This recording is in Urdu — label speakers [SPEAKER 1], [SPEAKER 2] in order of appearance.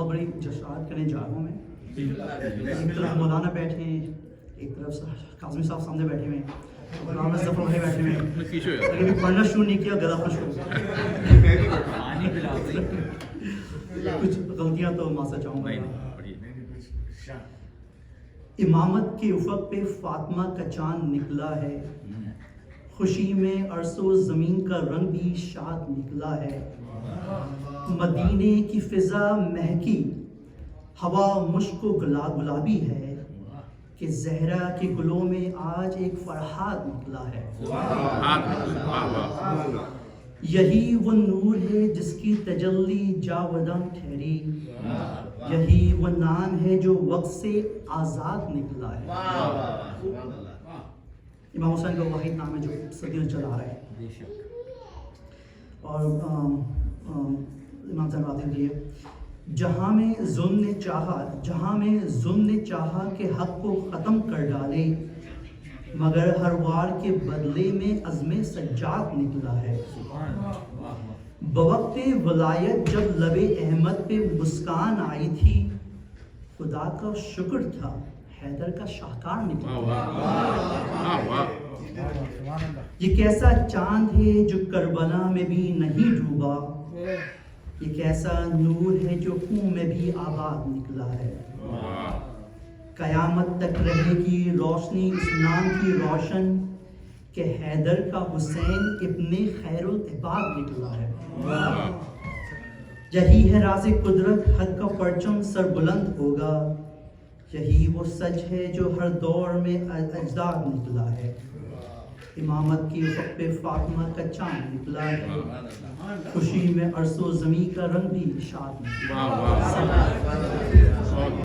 [SPEAKER 1] بہت بڑی جشنات کرنے جا رہا ہوں میں. ایک طرف مولانا بیٹھے ہیں, ایک طرف کاظمی صاحب سامنے بیٹھے ہوئے ہیں, مولانا ظفر بھائی بیٹھے ہوئے ہیں. لیکن پڑھنا شروع نہیں کیا, گلا شروع کچھ غلطیاں تو معافی چاہوں گا. امامت کے افق پہ فاطمہ کا چاند نکلا ہے, خوشی میں عرش و زمین کا رنگ بھی شاد نکلا ہے. مدینے کی فضا مہکی, ہوا مشک و گلابی ہے, کہ زہرا کے گلوں میں آج ایک فرحات نکلا ہے. یہی وہ نور ہے جس کی تجلی جاوداں ٹھہری, یہی وہ نام ہے جو وقت سے آزاد نکلا ہے. امام حسین کا واحد نام ہے جو صدیوں چلا رہا ہے. اور امام صاحب آتے ہیں جہاں میں ظلم نے چاہا کہ حق کو ختم کر ڈالے, مگر ہر وار کے بدلے میں عزم سجاد نکلا ہے. بوقت ولایت جب لب احمد پہ مسکان آئی تھی, خدا کا شکر تھا حیدر کا شاہکار نکلا. یہ کیسا چاند ہے جو کربلا میں بھی نہیں ڈوبا, یہ کیسا نور ہے جو خون میں بھی آباد نکلا ہے. قیامت تک رہے گی روشنی اس نام کی روشن, کہ حیدر کا حسین ابن خیر العباد نکلا ہے. یہی ہے راز قدرت, حق کا پرچم سر بلند ہوگا, یہی وہ سچ ہے جو ہر دور میں اجداد نکلا ہے. امامت کی افق پہ فاطمہ کا چاند نکلا ہے, خوشی میں عرش و زمین کا رنگ بھی شاد نکلا.